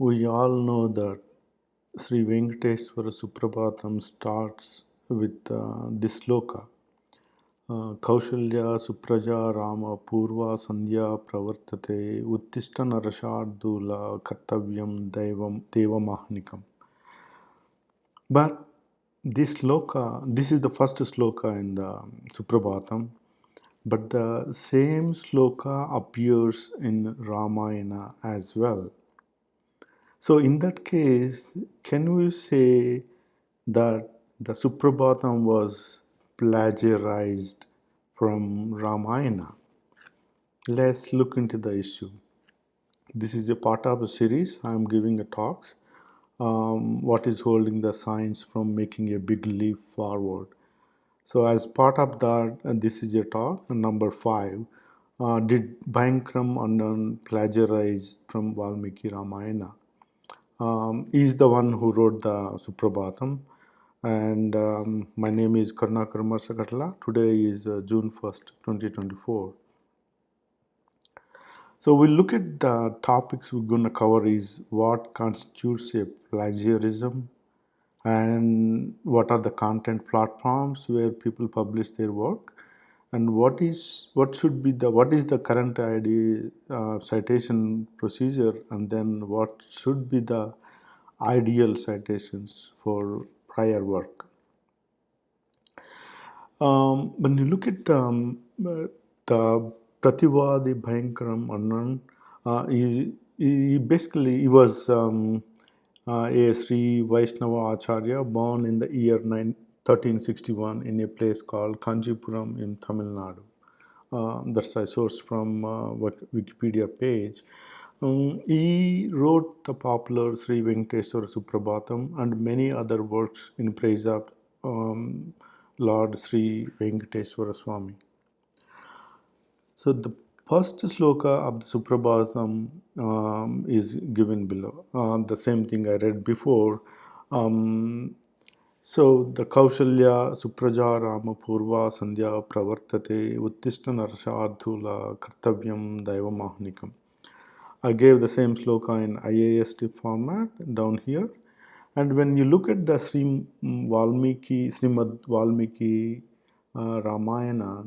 We all know that Śri Venkateśvara Suprabhātam starts with this loka. Kaushalya Supraja Rama Purva Sandhya Pravartate Uttishta Narashardula Kartavyam Devamahnikam. But this sloka, this is the first sloka in the Suprabhātam, but the same sloka appears in Ramayana as well. So in that case, can we say that the Suprabhātam was plagiarized from Ramayana? Let's look into the issue. This is a part of a series. I am giving a talks. What is holding the science from making a big leap forward? So as part of that, this is a talk number 5. Did Bhankram Anand plagiarize from Valmiki Ramayana? He's the one who wrote the Suprabhātam, and my name is Karnakar Marsakatla. Today is June 1st, 2024. So we'll look at the topics we're going to cover is what constitutes a plagiarism, and what are the content platforms where people publish their work, and what is the current idea citation procedure, and then what should be the ideal citations for prior work. When you look at the Prativadi Bhankaram Anand, he was a Sri Vaishnava Acharya born in the year 1361 in a place called Kanjipuram in Tamil Nadu. That's a source from Wikipedia page. He wrote the popular Śri Venkateśvara Suprabhātam and many other works in praise of Lord Śri Venkateshwara Swami. So the first sloka of the Suprabhātam is given below. The same thing I read before. So the Kaushalya Supraja Rama Purva Sandhya Pravartate Uttishta Narashardhula Kartavyam Daivamahnikam. I gave the same sloka in IAST format down here. And when you look at the Srimad Valmiki Ramayana,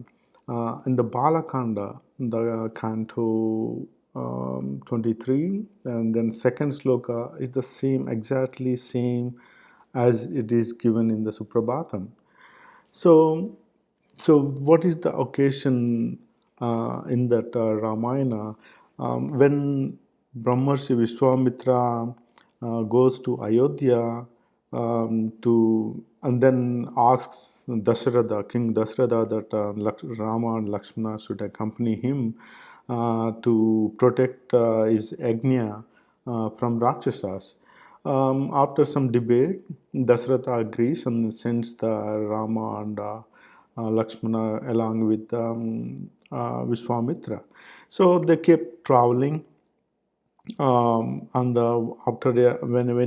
in the Balakanda, the canto 23, and then second sloka is the same, exactly same as it is given in the Suprabhātam. So what is the occasion in that Ramayana? When Brahmarshi Vishwamitra goes to Ayodhya and then asks Dasharatha, King Dasharatha, that Rama and Lakshmana should accompany him to protect his Agnya from Rakshasas. After some debate, Dasharatha agrees and sends the Rama and Lakshmana along with Vishwamitra. So they kept traveling. When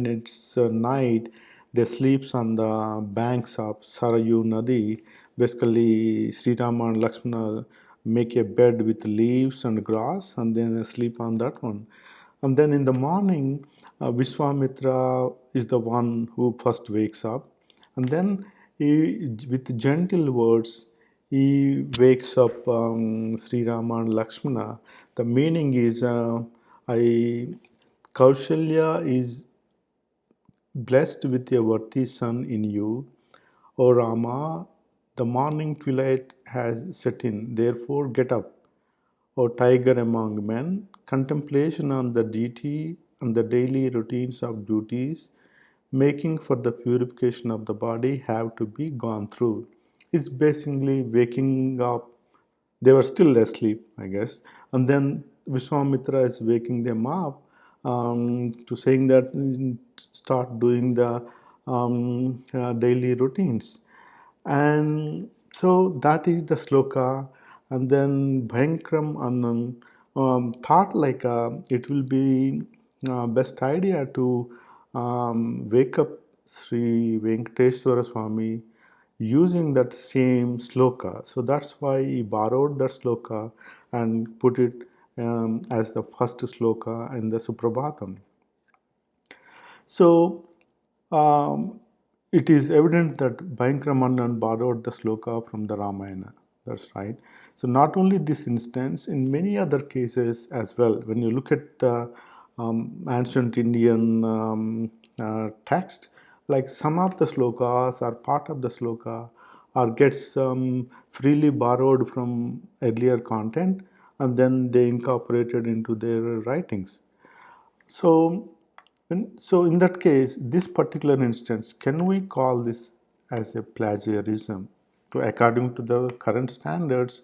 it's night, they sleeps on the banks of Sarayu Nadi. Basically, Sri Rama and Lakshmana make a bed with leaves and grass, and then they sleep on that one. And then in the morning, Vishwamitra is the one who first wakes up, and then with gentle words, he wakes up Sri Rama and Lakshmana. The meaning is, Kaushalya is blessed with a worthy son in you. O Rama, the morning twilight has set in, therefore get up. O tiger among men, contemplation on the deity and the daily routines of duties, making for the purification of the body have to be gone through. It's basically waking up. They were still asleep, I guess. And then Vishwamitra is waking them up to saying that start doing the daily routines. And so that is the sloka. And then Bhankram Anand thought like it will be best idea to wake up Sri Venkateshwara Swami using that same sloka. So that's why he borrowed that sloka and put it as the first sloka in the Suprabhātam. So it is evident that Bhayankramannan borrowed the sloka from the Ramayana. That's right. So not only this instance, in many other cases as well, when you look at the ancient Indian text, like some of the slokas are part of the sloka or gets freely borrowed from earlier content and then they incorporated into their writings. So, so in that case, this particular instance, can we call this as a plagiarism? So according to the current standards,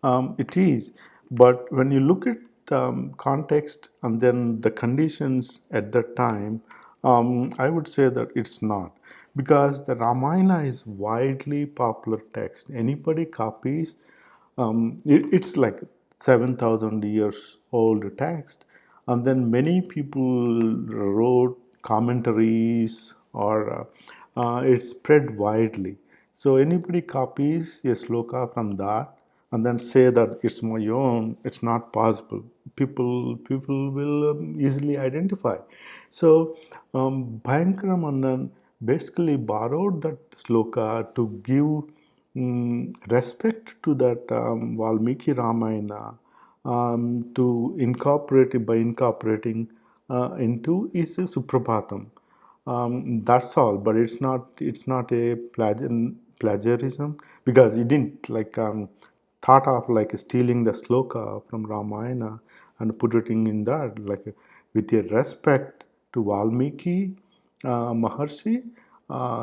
it is. But when you look at the context and then the conditions at that time, I would say that it's not. Because the Ramayana is widely popular text. Anybody copies, it's like 7,000 years old text, and then many people wrote commentaries or it spread widely. So anybody copies a sloka from that and then say that it's my own, it's not possible. People will easily identify. So Bhayankara Mannan basically borrowed that sloka to give respect to that Valmiki Ramayana, to incorporate it by incorporating into is a Suprabhātam. That's all, but it's not a plagiarism because he didn't like thought of like stealing the sloka from Ramayana and put it in that like with a respect to Valmiki Maharshi,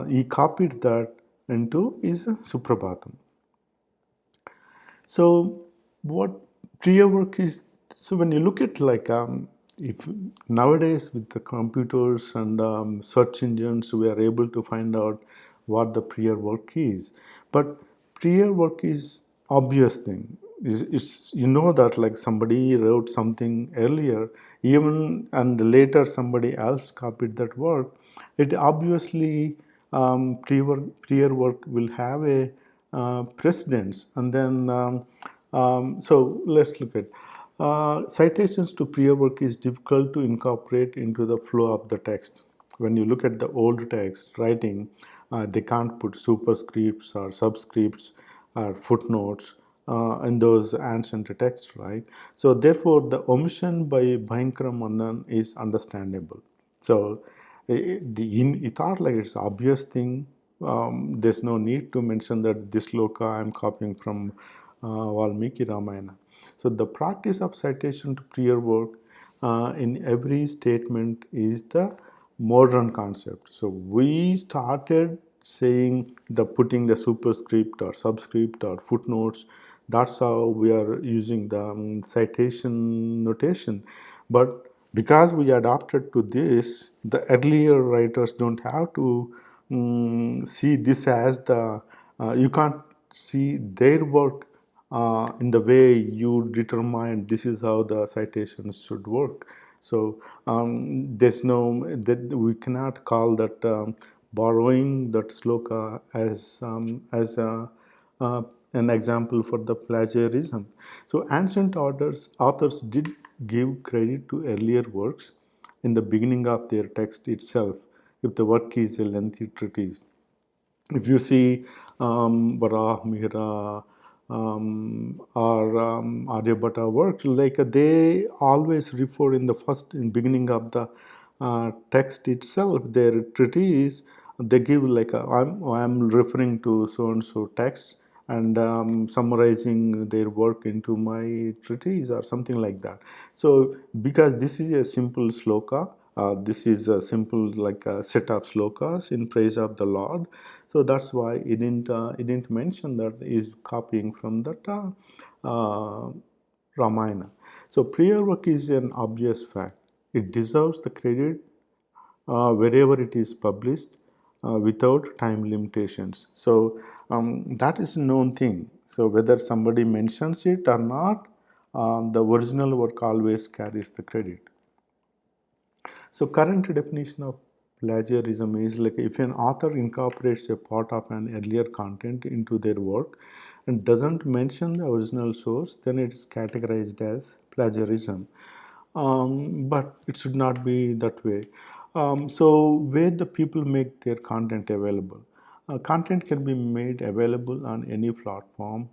he copied that into his Suprabhatam. So what prior work is, so when you look at like if nowadays with the computers and search engines, we are able to find out what the prior work is. But prior work is obvious thing. It's you know that like somebody wrote something earlier, even and later somebody else copied that work. It obviously prior work will have a precedence, and then so let's look at citations to prior work is difficult to incorporate into the flow of the text. When you look at the old text writing, they can't put superscripts or subscripts or footnotes in those ancient texts, right? So therefore, the omission by Bhayankara Mannan is understandable. So he thought like it's obvious thing. There's no need to mention that this loka I'm copying from Valmiki Ramayana. So the practice of citation to prior work in every statement is the modern concept. So we started saying the putting the superscript or subscript or footnotes. That's how we are using the citation notation. But because we adapted to this, the earlier writers don't have to see this as the you can't see their work in the way you determine this is how the citations should work. So there's no that we cannot call that borrowing that sloka as an example for the plagiarism. So ancient authors did give credit to earlier works in the beginning of their text itself, if the work is a lengthy treatise. If you see Varah, Mihra, or Aryabhata works, like they always refer in the first, in beginning of the text itself, their treatise, they give like I'm referring to so and so text and summarizing their work into my treatise or something like that. So because this is a simple sloka, this is a simple like a set of slokas in praise of the Lord. So that's why it didn't mention that is copying from that Ramayana. So prior work is an obvious fact. It deserves the credit wherever it is published without time limitations. So that is a known thing. So whether somebody mentions it or not, the original work always carries the credit. So current definition of plagiarism is like if an author incorporates a part of an earlier content into their work and doesn't mention the original source, then it is categorized as plagiarism. But it should not be that way. So where the people make their content available. Content can be made available on any platform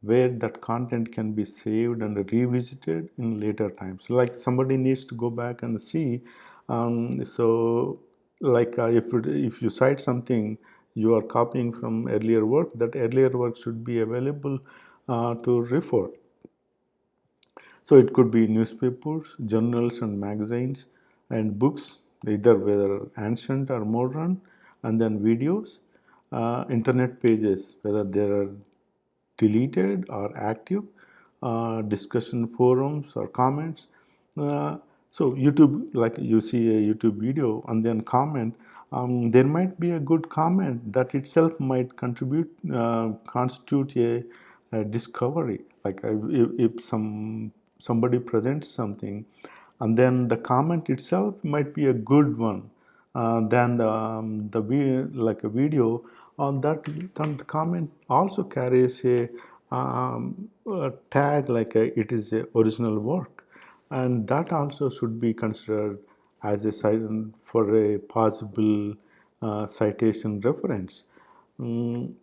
where that content can be saved and revisited in later times. Like somebody needs to go back and see. So, like if you cite something, you are copying from earlier work. That earlier work should be available to refer. So it could be newspapers, journals and magazines and books, either whether ancient or modern, and then videos, internet pages, whether they are deleted or active, discussion forums or comments. Uh, so YouTube, like you see a YouTube video and then comment, there might be a good comment that itself might constitute a discovery. Like if somebody presents something, and then the comment itself might be a good one, then like a video on that, then the comment also carries a tag like it is a original work, and that also should be considered as a for a possible citation reference. Mm,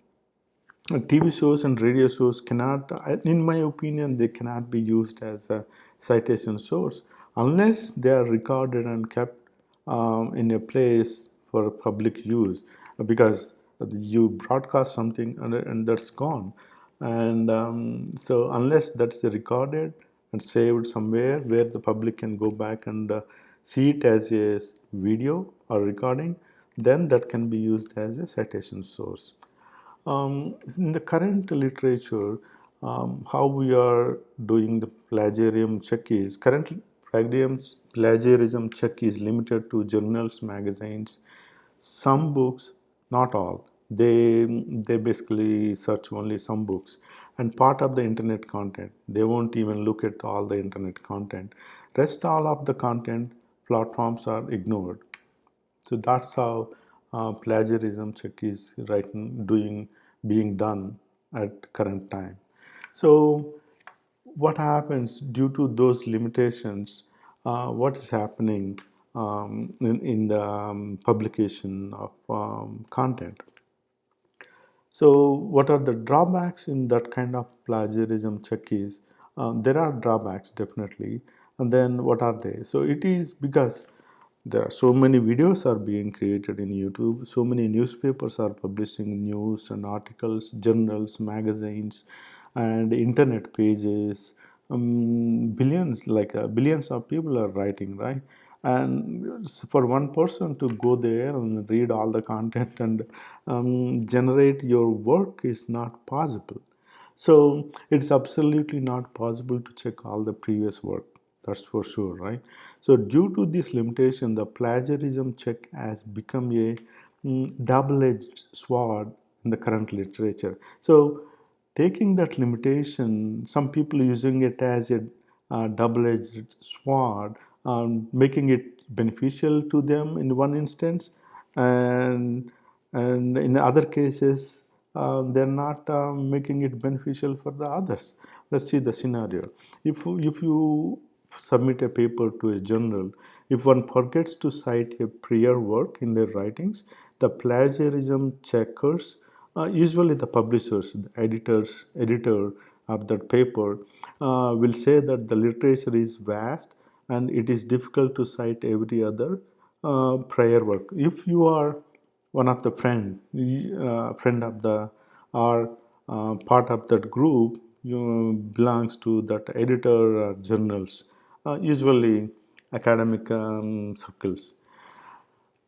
TV shows and radio shows cannot, in my opinion, they cannot be used as a citation source unless they are recorded and kept in a place for public use, because you broadcast something and that's gone. And so, unless that's recorded and saved somewhere where the public can go back and see it as a video or recording, then that can be used as a citation source. In the current literature, how we are doing the plagiarism check is currently plagiarism check is limited to journals, magazines, some books, not all. They basically search only some books and part of the internet content. They won't even look at all the internet content. Rest all of the content platforms are ignored. So that's how plagiarism check is being done at current time. So what happens due to those limitations? What is happening in the publication of content? So, what are the drawbacks in that kind of plagiarism check is there are drawbacks definitely, and then what are they? So, it is because there are so many videos are being created in YouTube, so many newspapers are publishing news and articles, journals, magazines, and internet pages. Billions, billions of people are writing, right? And for one person to go there and read all the content and generate your work is not possible. So it's absolutely not possible to check all the previous work. That's for sure, right? So due to this limitation, the plagiarism check has become a double-edged sword in the current literature. So taking that limitation, some people using it as a double-edged sword, making it beneficial to them in one instance, and in other cases they're not making it beneficial for the others. Let's see the scenario. If you submit a paper to a journal, if one forgets to cite a prior work in their writings, the plagiarism checkers, usually the publishers, the editor of that paper, will say that the literature is vast and it is difficult to cite every other prior work. If you are one of the friend of the or part of that group, you belongs to that editor journals, usually academic circles.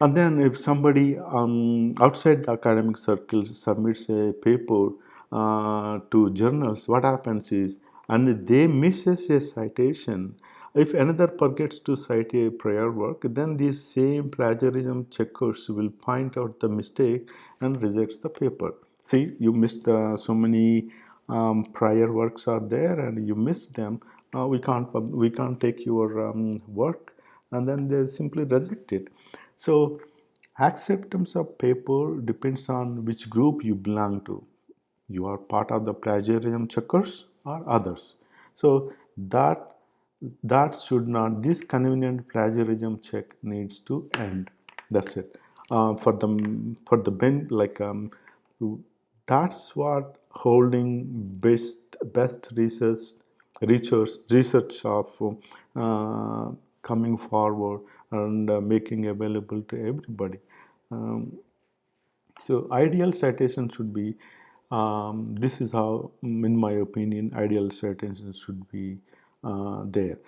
And then if somebody outside the academic circles submits a paper to journals, what happens is, and they misses a citation, if another forgets to cite a prior work, then these same plagiarism checkers will point out the mistake and rejects the paper. See, you missed so many prior works are there, and you missed them. We can't take your work, and then they simply reject it. So acceptance of paper depends on which group you belong to. You are part of the plagiarism checkers or others. So that that should not, this convenient plagiarism check needs to end. That's it. That's what holding best research of coming forward and making available to everybody. Um, so ideal citation should be, this is how, in my opinion, ideal citation should be there.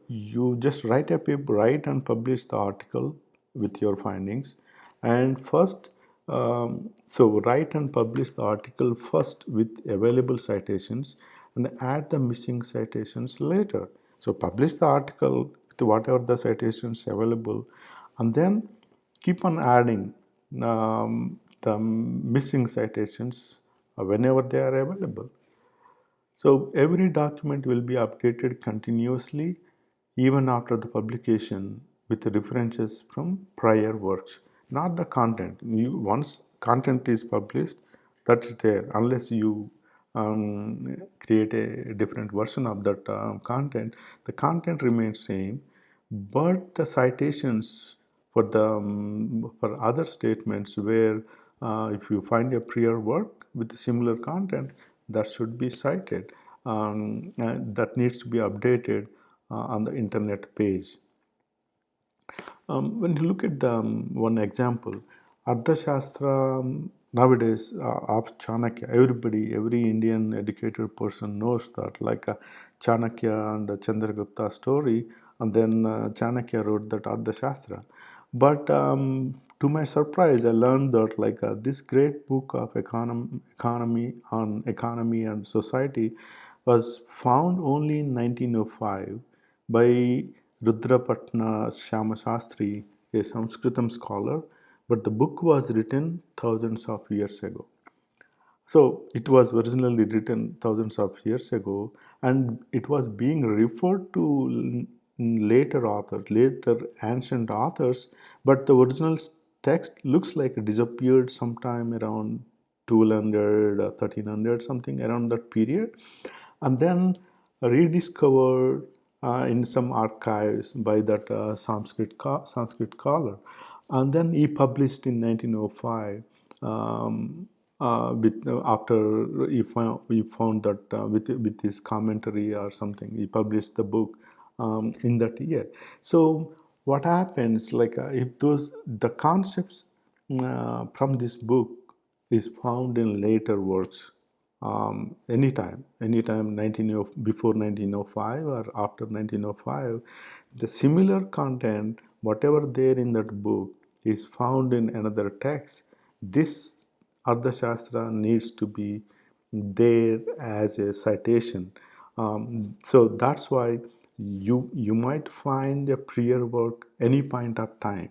You just write a paper, write and publish the article with your findings. And first, so write and publish the article first with available citations and add the missing citations later. So publish the article with whatever the citations available, and then keep on adding the missing citations whenever they are available. So every document will be updated continuously even after the publication with references from prior works, not the content. Once content is published, that's there. Unless you create a different version of that content, the content remains same, but the citations for other statements where if you find a prior work with similar content, that should be cited, and that needs to be updated on the internet page. When you look at the one example, Arthashastra, nowadays of Chanakya, every Indian educated person knows that, like Chanakya and Chandragupta story, and then Chanakya wrote that Arthashastra. But to my surprise, I learned that, like this great book of economy and society was found only in 1905 by Rudrapatna Shyamashastri, a Sanskritam scholar, but the book was written thousands of years ago. So it was originally written thousands of years ago, and it was being referred to later authors, later ancient authors, but the original text looks like it disappeared sometime around 1200, 1300, something around that period, and then rediscovered in some archives by that Sanskrit scholar, and then he published in 1905. After he found that with his commentary or something, he published the book in that year. So what happens, like if the concepts from this book is found in later works, anytime before 1905 or after 1905, the similar content, whatever there in that book, is found in another text. This Ardhashastra needs to be there as a citation. So that's why you might find a prior work any point of time,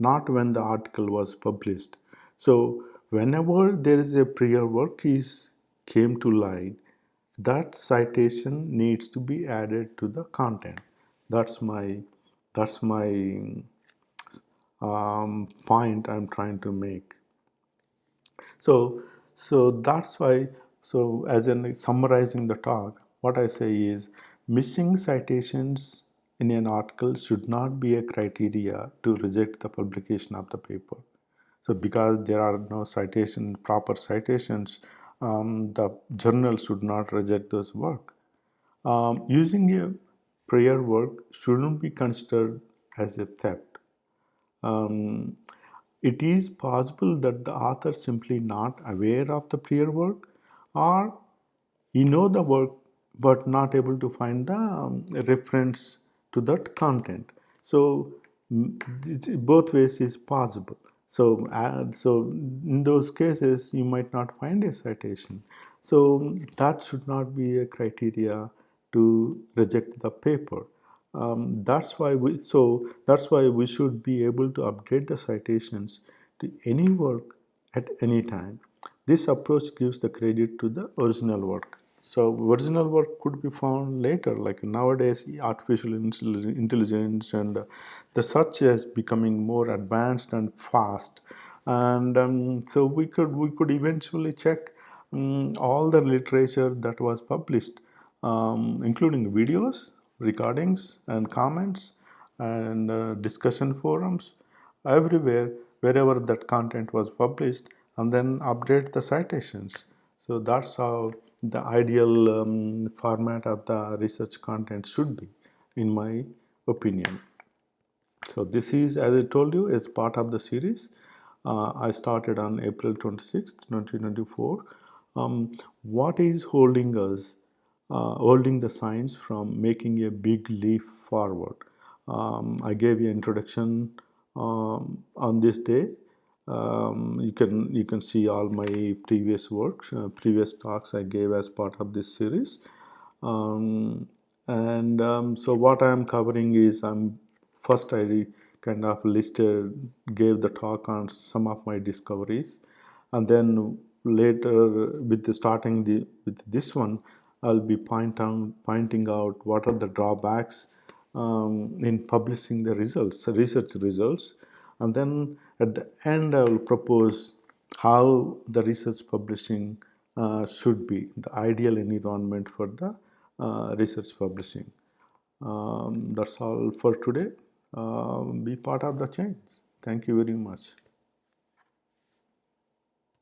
not when the article was published. So whenever there is a prior work is came to light, that citation needs to be added to the content. That's my point I'm trying to make. So that's why, so as in summarizing the talk, what I say is missing citations in an article should not be a criteria to reject the publication of the paper. So because there are no proper citations, the journal should not reject those work. Using a prior work shouldn't be considered as a theft. Um, it is possible that the author simply not aware of the prior work, or he know the work but not able to find the reference to that content. So both ways is possible. So in those cases you might not find a citation. So that should not be a criteria to reject the paper. That's why we should be able to update the citations to any work at any time. This approach gives the credit to the original work. So original work could be found later, like nowadays artificial intelligence and the search is becoming more advanced and fast, and so we could eventually check all the literature that was published, including videos, recordings and comments and discussion forums everywhere, wherever that content was published, and then update the citations. So that's how the ideal format of the research content should be, in my opinion. So this is, as I told you, is part of the series. I started on April 26th, 2024. What is holding us, holding the science from making a big leap forward? I gave you an introduction on this day. You can see all my previous works, previous talks I gave as part of this series. So what I am covering is first I kind of listed, gave the talk on some of my discoveries, and then later with this one, I'll be pointing out what are the drawbacks in publishing the results, research results, and then at the end I will propose how the research publishing should be, the ideal environment for the research publishing. That's all for today. Be part of the change. Thank you very much.